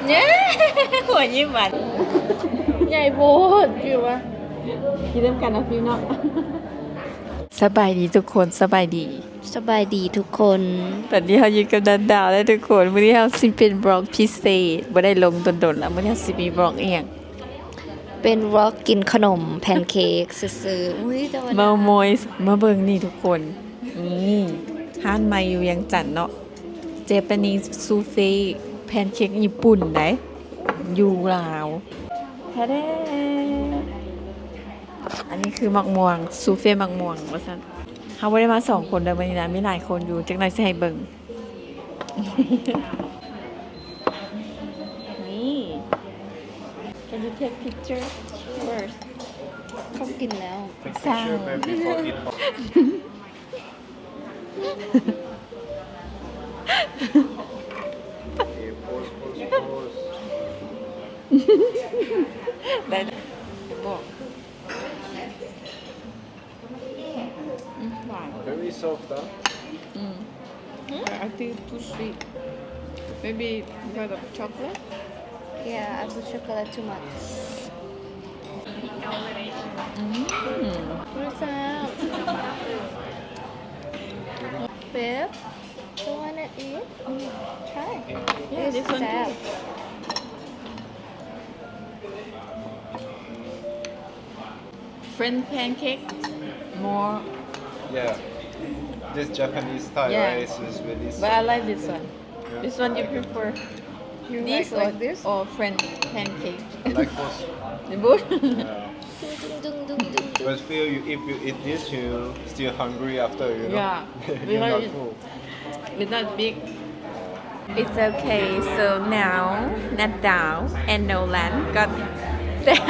เนี่ยหัวยิ้มหวานใหญ่โบดอยู่วะกินเริ่มกันนะฟิวเนาะสบายดีทุกคนสบายดี สบายดีทุกคน ตอนนี้เราอยู่กับดาวแล้วทุกคนวันนี้เราสิเป็นบล็อกพิเศษบ่ได้ลงดนๆแล้ววันนี้เราสิมีบล็อกเอียง เป็นวอล์กกินขนมแพนเค้กซื้อๆอุ้ยแต่ว่า เมาโมยมาเบิ่งนี่ทุกคนนี่ห้านไมอยู่ยังจันทน์เนาะเจแปนิสซูเฟ่แพนเค้กญี่ปุ่นได้อยู่ลาวแท้ๆอันนี้คือมักม่วงซูเฟ่มักม่วงว่าซั่นเขาบ่ได้มา2คนเด้อวันนี้นะมีหลายคนอยู่จักหน่อยสิให้เบิ่ง นี่ Can you take picture first เขากินแล้ว Sound. Sure, but before it Okay, pause. ได้บอก หวาน Very soft, huh? I think too sweet maybe because of chocolate Yeah I put chocolate too much What's up Babe you wanna eat Try Yeah, this one sad. too. French pancake more Yeah. This Japanese style Yeah. rice is really but I soft. like this one this one you prefer You this like this or French pancake I like both. the both Yeah. Dung, dung, dung, dung. But feel you if you eat this, you still hungry after, you know. Yeah, You're not because- full. It's not big. It's okay. So now Nadal and Nolan got their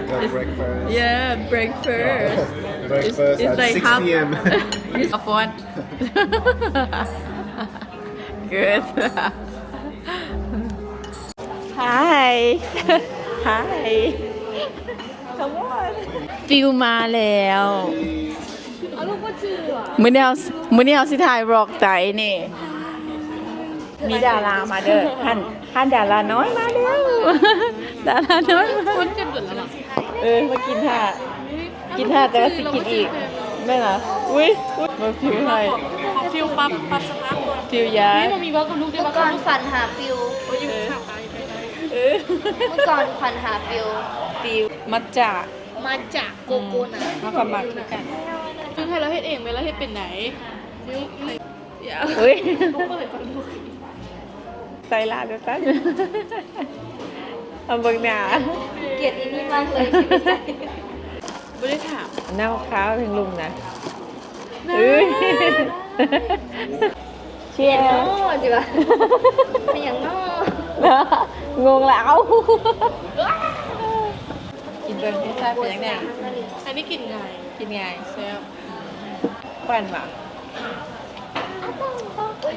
Got breakfast. yeah breakfast. Breakfast It's at like 6 half- p.m. Of what? Good. Hi. Hi. Come on. ฟิวมาแล้วมื้อนี้เอาสิถ่ายบล็อกไตนี่มีดารามาเด้อท่านดาราน้อยมาเด้อดาราน้อยมามากินท่าแต่ว่าสิกินอีกได้เหรออุ้ยมาฟิวให้ ฟิลปั๊บสภาพก่อน ฟิวยา นี่มันมีว่ากับลูกได้ เมื่ ว่า อก่อนฝันหาฟิว อยู่ข้างกายไป เออ เมื่อก่อนฝันหาฟิว ฟิวมัจจะ มาจากโกโก้นะ มาความมาคือกัน คือให้เราเฮ็ดเองไหมเราเฮ็ดเป็นไหนฟิล เฮ้ย ลูกเปิดก่อนลูก ใส่ลาดจะตั้งเอาเบิ่งหน้า เกลียดอีนี่มากเลยชีวิตใจ ไม่ได้ถาม หน้าขาวถึงลุงนะเอ้ยเชียร์ โอ้จิวะเป็นอย่างนอก งงแล้วกินเบิ่งให้ทราบเป็นยังไง อันนี้กินไง กินไง เซล ปั่นป่ะ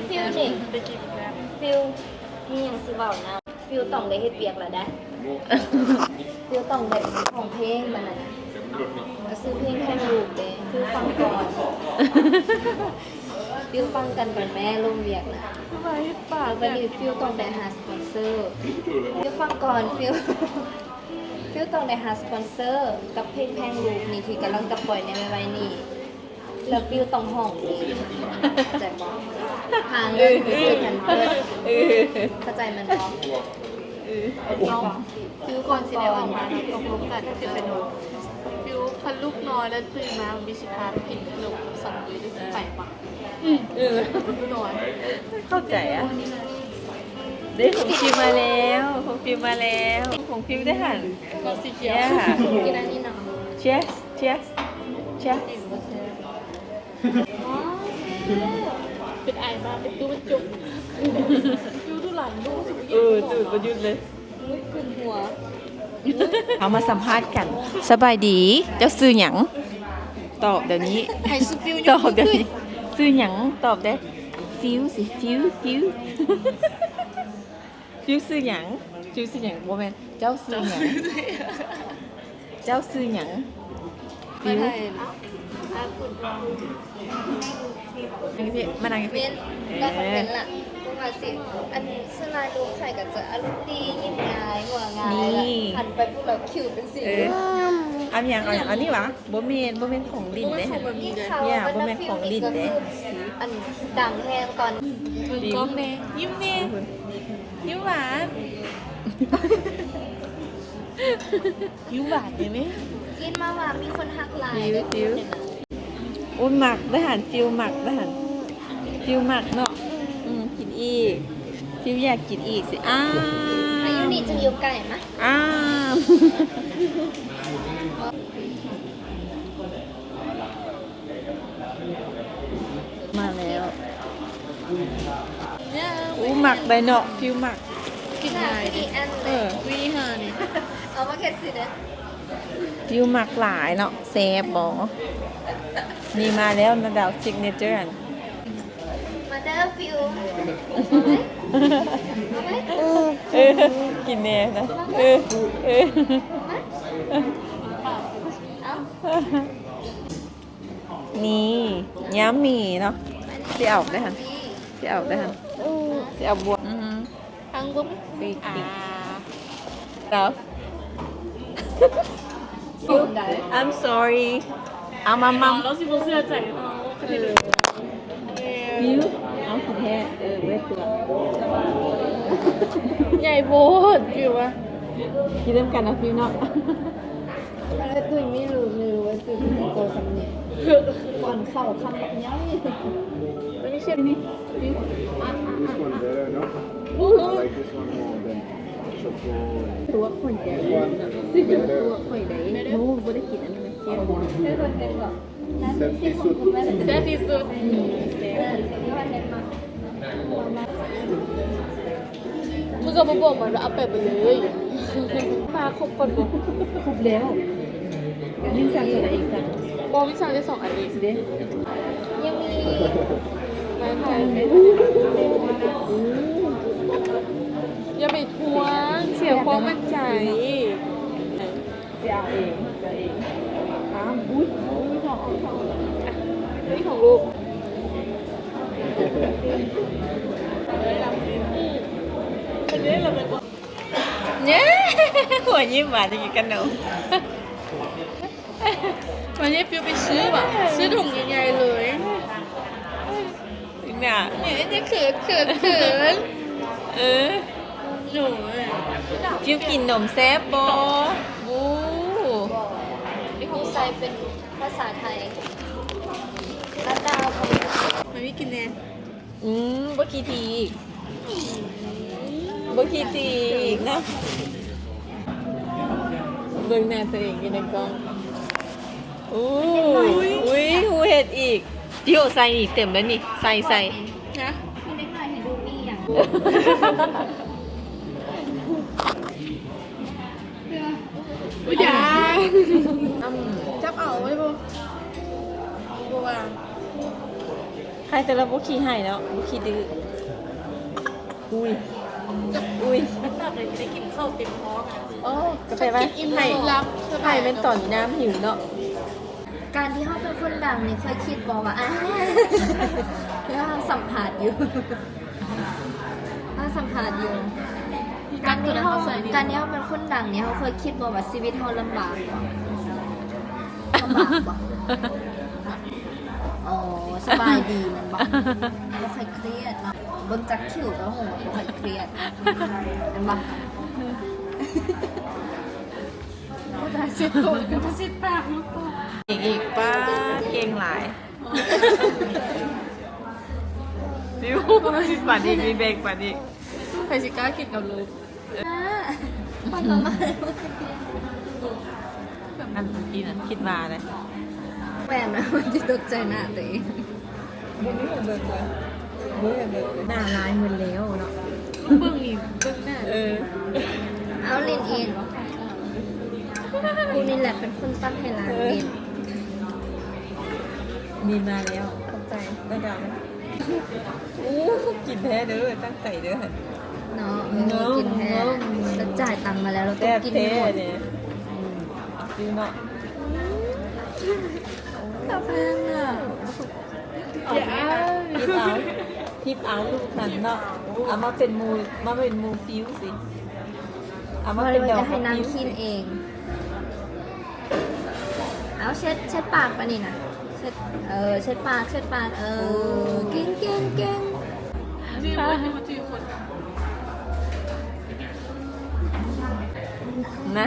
ฟิวนี่ ไปกินแล้ว ฟิวนี่ยังสิเว้านะฟิวต้องได้เฮ็ดเวียกแล้วได้ฟิวต้องได้ของเพลงมันน่ะก็ซื้อเพลงแทนลูกเด้ฟิวฟังก่อนฟิวฟังกันก่อนแม่ลงเวียกนะ ไปป่า วันนี้ฟิวต้องได้หาสปอนเซอร์ฟิวฟังก่อนฟิวฟิวต้องได้หาสปอนเซอร์กับเพลงแพงลูกนี่ที่กำลังจะปล่อยในไว้นี่แล้วฟิวต้องห้องเองเข้าใจบ่หาเงินไปซื้อแผ่นเพิร์ดเข้าใจมันบ่เอาฟิวก่อนสิได้ออกมาตกลงกันจะเป็นโน ฟิลพันลูกน้อยแล้วตื่นมามีสิพาไปกินขนมสั่งเลยได้ไปป่ะลูกน้อย เข้าใจอ่ะได้ของฟิวมาแล้วของฟิวมาแล้วของฟิวได้หัน ก็สีเขียว กินอันนี้เนาะ เชียร์เชียร์เชียร์ เป็นไอมาเป็นตู้เป็นจุกฟิลดูหลังดูสิ ตื่นประยุทธ์เลย มุกขึ้นหัว เอามาสัมภาษณ์กัน สบายดี เจ้าซื้อหยังตอบเดี๋ยวนี้ ให้ซื้อฟิว ตอบเดี๋ยวนี้ซื้อหยังตอบได้ฟิวสิฟิวฟิวฟิวซื้อหยังฟิวซื้อหยังโมเมนเจ้าซื้อหยังเจ้าซื้อหยังฟิว นั่งพี่มานั่ง เว้ พี่ นได้คอนเทนต์ล่ะ ว่าสิอันสลายดูไข่กับจะอารมณ์ดียิ้มง่ายหัวง่าย นี่ หันไปพวกเราคิวเป็นสี อันอย่างอันนี้วะบ่เมนของลิ้นเด้ ยิ่งเขา เนี่ยบ่แม่นของลิ้นเด้ อันดังแห้งตอน มึงก้มเน่ยิ้มเน่ยิ้มหวานยิ้มหวานเลยไหม กินมาว่ามีคนหักหลาย ฟิวอุ้ยหมักได้หันฟิวหมักได้หันฟิวหมักเนาะกินอีกฟิวอยากกินอีกสิอ้า อายุนี่จะอยู่ไก่มะ อ้ามาแล้ว เนี่ย อู้หมักได้เนาะฟิวหมัก กิน หน้า ง่าย ดีอัน เอ เลย อ วีฮานี่ เอามาเก็ตสิเด้อ ฟิวหมักหลายเนาะแซ่บบอนี่มาแล้วนาดาวซิกเนเจอร์ มาเด้อฟิวเอาไหม กินแน่นะเออ เอา นี่ย้ำหมีเนาะสิเอาได้หันสิเอาได้หันสิเอาบวก ทางบุ๊บ ปีก อ่า แล้ว I'm sorry เอามามัม แล้วสิบเสื้อใจเอาฟิว ฟิวเอาสิแท้เว้ยตัว ใหญ่โบดฟิววะ กินเริ่มกันนะฟิวเนาะ แล้วตุ้ยไม่รู้ว่าตุ้ยเป็นโตคำนี้ก่อนเข้าคำแบบนี้ ไม่ใช่นี่ This one better, no? I like this one more than chocolate. ตัวข่อยใหญ่ This one ตัว better. ข่อยใหญ่โน้บ่ได้กินอันนี้เสีย ไม่คนเป็นแบบนั่น Set ที่ this ผม up. ไม่ได้ แซ่บที่สุด มึงก็มาบอกมันว่าเอาไปเลยมาครบก่อนบอก ครบแล้วยิ่งสั่งอะไรอีกสั่ง บอกวิชาได้2 อันนี้ เด้ ยังมี มาไทยอย่าไปทวงเสียความมั่นใจ จะเอาเองอ้าวอุ้ยของ นี่ของลูก เนี่ยหัวยิ้มหวานจะกินกันหนู วันนี้ฟิวไปซื้อว่ะซื้อถุงใหญ่ๆเลย เนี่ย เนี่ยจะเขินเออ หนู ฟิวกินนมแซ่บบอบู ที่ผมใส่เป็นภาษาไทยรัดดาวผม มันไม่กินแน่ บ่ขี้ทีอีกบ่ขี้ทีอีกนะเบิ่งหน้าตัวเองอยู่ในกล้องอุ้ยหูเห็ดอีกพี่โอใส่อีกเต็มแล้วนี่ใส่ นะ ไม่ได้ถ่ายให้ดูมีอย่าง ไม่ได้จับเอาไว้บ่บ่ว่า ใครแต่ละบ่ขี้ให้แล้วบ่ขี้ดื้ออุ้ย ตับเลยได้กินข้าวเต็มท้องอ่ะ โอ้ก็แปลว่า อิ่ม ให้ รับ ให้เป็นตอนน้ำหิวเนาะ การที่เขาเป็นคนดังนี่เคยคิดบอกว่าเพื่อสัมผัสอยู่สัมผัสอยู่ การที่เขาเป็นคนดังเนี่ยเขาเคยคิดบอกว่าชีวิตเขาลำบากบ่ลำบากบ่อ๋อสบายดีมันบ่บ่ค่อยเครียดเนาะเบิ่งจากคิวก็โหบ่ค่อยเครียดมันบ่ ได้เสร็จตัวก็มาเสร็จปากลูก อีกป้าเก่งหลายฟิวปั่นอีกมีเบรกปั่นอีก ใครสิกล้ากินกับลูก ปันมามา อันที่นั้นคิดมาเลย แหวนนะมันจะตกใจหน้าตัวเอง หน้าร้ายมือแล้วเนาะ เบิ่งนี่เบิ่งหน้า เอาเล่นเองกูนี่แหละเป็นคนตั้งให้ร้านเล่น มีมาแล้วขอบใจได้ดาวอู้กินแท้เด้อตั้งใจเด้อ เนาะกินแท้จะจ่ายตังค์มาแล้วเราต้อ แท้ งกิน แท้ ให้หมด เนี่ยฟิวเนาะ ตาแพงอ่ะ อย่า หรือเปล่า ทิปเอาลูกนั่นเนาะเอามาเป็นมูฟิวสิเอามา เรา เป็นดอก จะให้นาง ฟิว คินเอง เอาเช็ดปากปะนี่นะเช็ดปากเก่ง ชื่อว่าชื่อคน นะ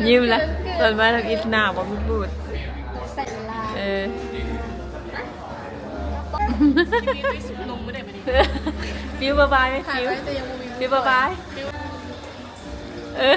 ยิ้มละตอนมาทางอิสหน้าบ่มีพูด ใส่ลาย เออ ที่นี่สุดนมไม่ได้มาดิ ฟิวบายบายไหม ถ่าย ฟิว ไว้แต่ยังไม่มี ฟิวบายบายเออ